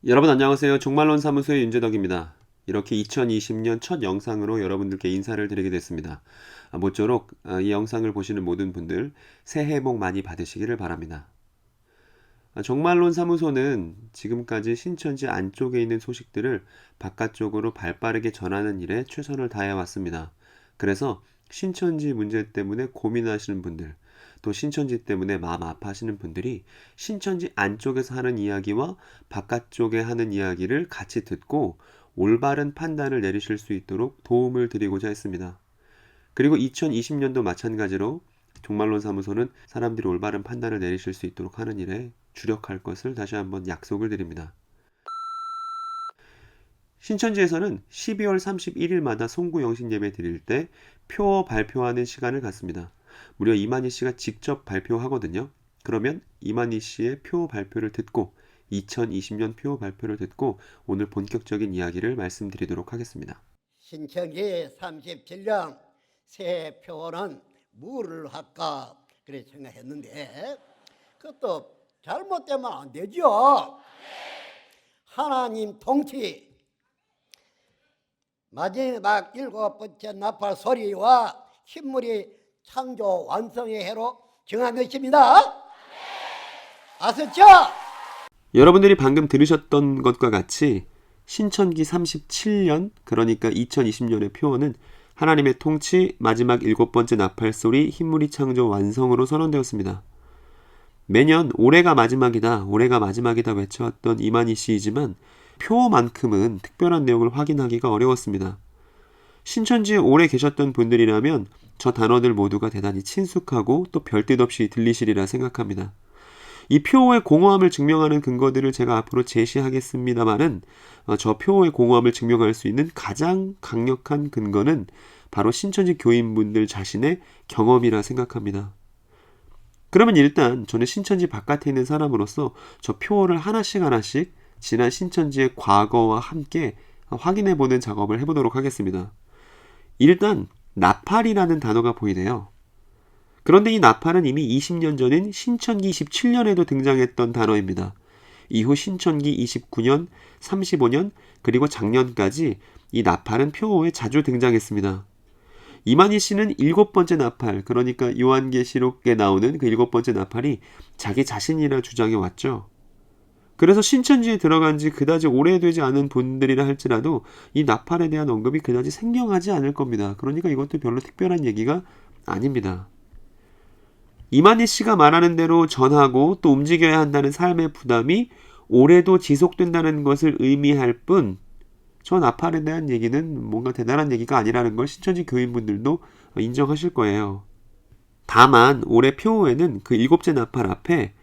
여러분 안녕하세요. 종말론 사무소의 윤재덕입니다. 이렇게 2020년 첫 영상으로 여러분들께 인사를 드리게 됐습니다. 모쪼록 이 영상을 보시는 모든 분들 새해 복 많이 받으시기를 바랍니다. 종말론 사무소는 지금까지 신천지 안쪽에 있는 소식들을 바깥쪽으로 발빠르게 전하는 일에 최선을 다해 왔습니다. 그래서 신천지 문제 때문에 고민하시는 분들, 또 신천지 때문에 마음 아파하시는 분들이 신천지 안쪽에서 하는 이야기와 바깥쪽에 하는 이야기를 같이 듣고 올바른 판단을 내리실 수 있도록 도움을 드리고자 했습니다. 그리고 2020년도 마찬가지로 종말론 사무소는 사람들이 올바른 판단을 내리실 수 있도록 하는 일에 주력할 것을 다시 한번 약속을 드립니다. 신천지에서는 12월 31일마다 송구 영신 예배 드릴 때 표 발표하는 시간을 갖습니다. 무려 이만희 씨가 직접 발표하거든요. 그러면 이만희 씨의 표 발표를 듣고 2020년 표 발표를 듣고 오늘 본격적인 이야기를 말씀드리도록 하겠습니다. 신천지 37년 새해 표어는 뭐를 할까 그래 생각했는데 그것도 잘못되면 안 되죠. 하나님 통치 마지막 7번째 나팔 소리와 흰물이 창조 완성의 해로 정한 것입니다. 아셨죠? 여러분들이 방금 들으셨던 것과 같이 신천기 37년, 그러니까 2020년의 표어는 하나님의 통치, 마지막 7번째 나팔소리, 흰물이 창조 완성으로 선언되었습니다. 매년 올해가 마지막이다, 올해가 마지막이다 외쳐왔던 이만희 씨이지만 표어만큼은 특별한 내용을 확인하기가 어려웠습니다. 신천지에 오래 계셨던 분들이라면 저 단어들 모두가 대단히 친숙하고 또 별뜻 없이 들리시리라 생각합니다. 이 표어의 공허함을 증명하는 근거들을 제가 앞으로 제시하겠습니다만은 저 표어의 공허함을 증명할 수 있는 가장 강력한 근거는 바로 신천지 교인분들 자신의 경험이라 생각합니다. 그러면 일단 저는 신천지 바깥에 있는 사람으로서 저 표어를 하나씩 지난 신천지의 과거와 함께 확인해보는 작업을 해보도록 하겠습니다. 일단 나팔이라는 단어가 보이네요. 그런데 이 나팔은 이미 20년 전인 신천기 27년에도 등장했던 단어입니다. 이후 신천기 29년, 35년, 그리고 작년까지 이 나팔은 표어에 자주 등장했습니다. 이만희 씨는 7번째 나팔, 그러니까 요한계시록에 나오는 그 7번째 나팔이 자기 자신이라 주장해 왔죠. 그래서 신천지에 들어간 지 그다지 오래되지 않은 분들이라 할지라도 이 나팔에 대한 언급이 그다지 생경하지 않을 겁니다. 그러니까 이것도 별로 특별한 얘기가 아닙니다. 이만희 씨가 말하는 대로 전하고 또 움직여야 한다는 삶의 부담이 올해도 지속된다는 것을 의미할 뿐, 저 나팔에 대한 얘기는 뭔가 대단한 얘기가 아니라는 걸 신천지 교인분들도 인정하실 거예요. 다만 올해 표어에는 그 7째 나팔 앞에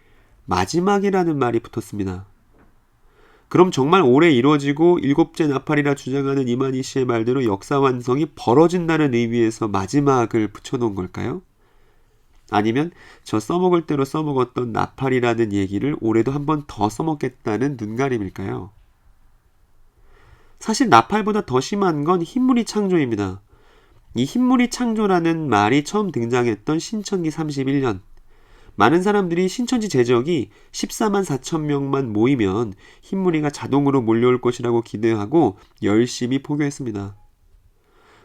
마지막이라는 말이 붙었습니다. 그럼 정말 올해 이루어지고 7째 나팔이라 주장하는 이만희 씨의 말대로 역사 완성이 벌어진다는 의미에서 마지막을 붙여놓은 걸까요? 아니면 저 써먹을 대로 써먹었던 나팔이라는 얘기를 올해도 한 번 더 써먹겠다는 눈가림일까요? 사실 나팔보다 더 심한 건 흰물이 창조입니다. 이 흰물이 창조라는 말이 처음 등장했던 신천기 31년. 많은 사람들이 신천지 제적이 14만 4천 명만 모이면 흰무리가 자동으로 몰려올 것이라고 기대하고 열심히 포교했습니다.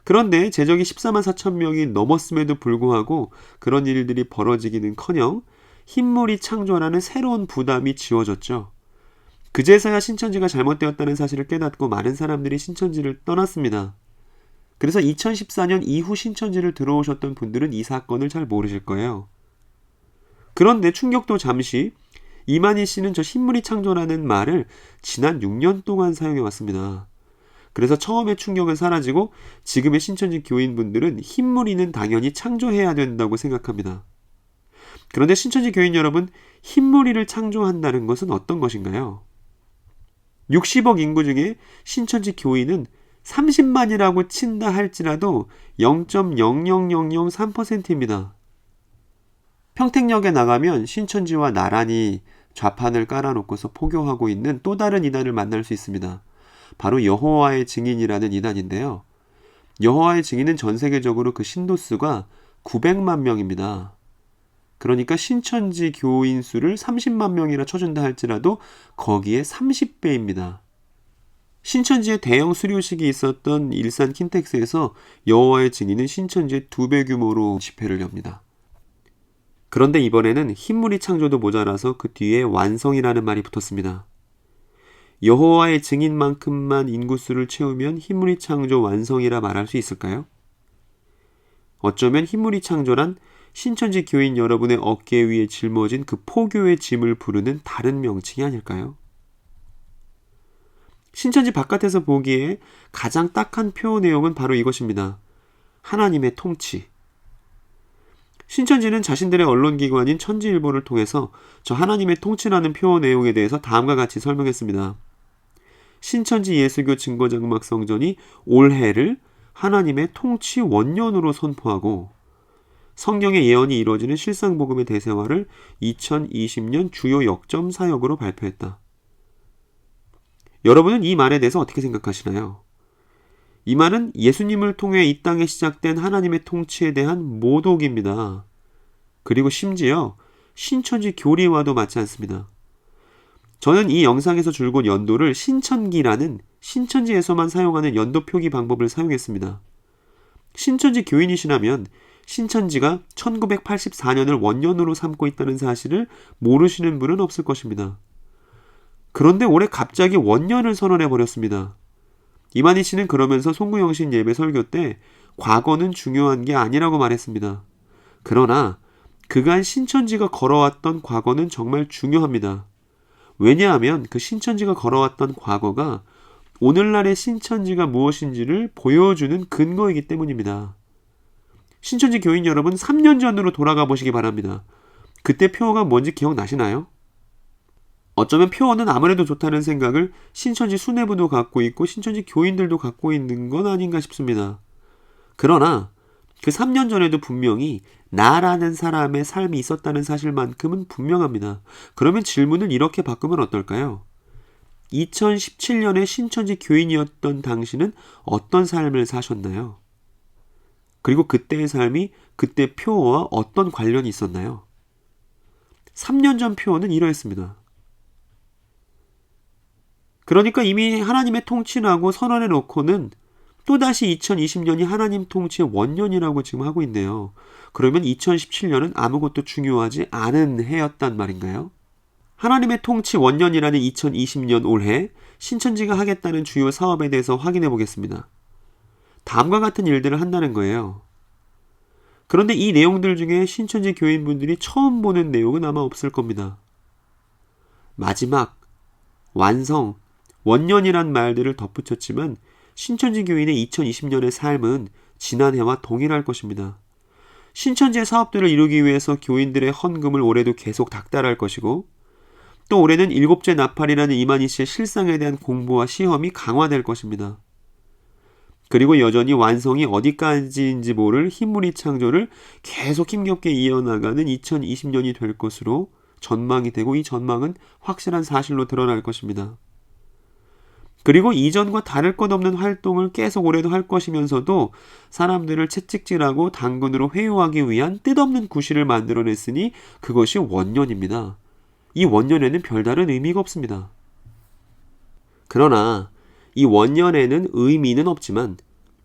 그런데 제적이 14만 4천 명이 넘었음에도 불구하고 그런 일들이 벌어지기는커녕 흰물이 창조라는 새로운 부담이 지워졌죠. 그제서야 신천지가 잘못되었다는 사실을 깨닫고 많은 사람들이 신천지를 떠났습니다. 그래서 2014년 이후 신천지를 들어오셨던 분들은 이 사건을 잘 모르실 거예요. 그런데 충격도 잠시, 이만희 씨는 저 흰물이 창조라는 말을 지난 6년 동안 사용해 왔습니다. 그래서 처음에 충격은 사라지고 지금의 신천지 교인분들은 흰무리는 당연히 창조해야 된다고 생각합니다. 그런데 신천지 교인 여러분, 흰무리를 창조한다는 것은 어떤 것인가요? 60억 인구 중에 신천지 교인은 30만이라고 친다 할지라도 0.00003%입니다. 평택역에 나가면 신천지와 나란히 좌판을 깔아놓고서 포교하고 있는 또 다른 이단을 만날 수 있습니다. 바로 여호와의 증인이라는 이단인데요. 여호와의 증인은 전 세계적으로 그 신도수가 900만 명입니다. 그러니까 신천지 교인 수를 30만 명이나 쳐준다 할지라도 거기에 30배입니다. 신천지에 대형 수료식이 있었던 일산 킨텍스에서 여호와의 증인은 신천지의 2배 규모로 집회를 엽니다. 그런데 이번에는 흰무리 창조도 모자라서 그 뒤에 완성이라는 말이 붙었습니다. 여호와의 증인만큼만 인구수를 채우면 흰무리 창조 완성이라 말할 수 있을까요? 어쩌면 흰무리 창조란 신천지 교인 여러분의 어깨 위에 짊어진 그 포교의 짐을 부르는 다른 명칭이 아닐까요? 신천지 바깥에서 보기에 가장 딱한 표어 내용은 바로 이것입니다. 하나님의 통치. 신천지는 자신들의 언론기관인 천지일보를 통해서 저 하나님의 통치라는 표어 내용에 대해서 다음과 같이 설명했습니다. 신천지 예수교 증거장막 성전이 올해를 하나님의 통치 원년으로 선포하고 성경의 예언이 이루어지는 실상복음의 대세화를 2020년 주요 역점 사역으로 발표했다. 여러분은 이 말에 대해서 어떻게 생각하시나요? 이 말은 예수님을 통해 이 땅에 시작된 하나님의 통치에 대한 모독입니다. 그리고 심지어 신천지 교리와도 맞지 않습니다. 저는 이 영상에서 줄곧 연도를 신천기라는 신천지에서만 사용하는 연도 표기 방법을 사용했습니다. 신천지 교인이시라면 신천지가 1984년을 원년으로 삼고 있다는 사실을 모르시는 분은 없을 것입니다. 그런데 올해 갑자기 원년을 선언해버렸습니다. 이만희 씨는 그러면서 송구영신 예배 설교 때 과거는 중요한 게 아니라고 말했습니다. 그러나 그간 신천지가 걸어왔던 과거는 정말 중요합니다. 왜냐하면 그 신천지가 걸어왔던 과거가 오늘날의 신천지가 무엇인지를 보여주는 근거이기 때문입니다. 신천지 교인 여러분 3년 전으로 돌아가 보시기 바랍니다. 그때 표어가 뭔지 기억나시나요? 어쩌면 표어는 아무래도 좋다는 생각을 신천지 수뇌부도 갖고 있고 신천지 교인들도 갖고 있는 건 아닌가 싶습니다. 그러나 그 3년 전에도 분명히 나라는 사람의 삶이 있었다는 사실만큼은 분명합니다. 그러면 질문을 이렇게 바꾸면 어떨까요? 2017년에 신천지 교인이었던 당신은 어떤 삶을 사셨나요? 그리고 그때의 삶이 그때 표어와 어떤 관련이 있었나요? 3년 전 표어는 이러했습니다. 그러니까 이미 하나님의 통치라고 선언해 놓고는 또다시 2020년이 하나님 통치의 원년이라고 지금 하고 있네요. 그러면 2017년은 아무것도 중요하지 않은 해였단 말인가요? 하나님의 통치 원년이라는 2020년 올해 신천지가 하겠다는 주요 사업에 대해서 확인해 보겠습니다. 다음과 같은 일들을 한다는 거예요. 그런데 이 내용들 중에 신천지 교인분들이 처음 보는 내용은 아마 없을 겁니다. 마지막, 완성, 원년이란 말들을 덧붙였지만 신천지 교인의 2020년의 삶은 지난해와 동일할 것입니다. 신천지의 사업들을 이루기 위해서 교인들의 헌금을 올해도 계속 닥달할 것이고 또 올해는 7째 나팔이라는 이만희 씨의 실상에 대한 공부와 시험이 강화될 것입니다. 그리고 여전히 완성이 어디까지인지 모를 흰무리 창조를 계속 힘겹게 이어나가는 2020년이 될 것으로 전망이 되고 이 전망은 확실한 사실로 드러날 것입니다. 그리고 이전과 다를 것 없는 활동을 계속 올해도 할 것이면서도 사람들을 채찍질하고 당근으로 회유하기 위한 뜻없는 구실을 만들어냈으니 그것이 원년입니다. 이 원년에는 별다른 의미가 없습니다. 그러나 이 원년에는 의미는 없지만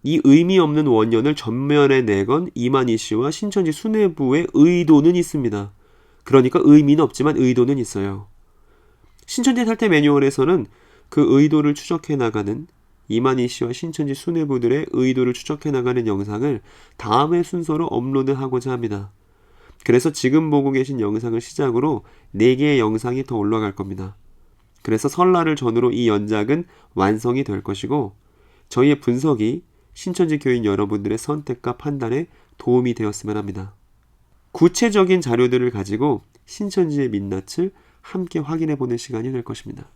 이 의미 없는 원년을 전면에 내건 이만희 씨와 신천지 수뇌부의 의도는 있습니다. 그러니까 의미는 없지만 의도는 있어요. 신천지 탈퇴 매뉴얼에서는 그 의도를 추적해 나가는 이만희 씨와 신천지 수뇌부들의 의도를 추적해 나가는 영상을 다음의 순서로 업로드하고자 합니다. 그래서 지금 보고 계신 영상을 시작으로 4개의 영상이 더 올라갈 겁니다. 그래서 설날을 전후로 이 연작은 완성이 될 것이고 저희의 분석이 신천지 교인 여러분들의 선택과 판단에 도움이 되었으면 합니다. 구체적인 자료들을 가지고 신천지의 민낯을 함께 확인해 보는 시간이 될 것입니다.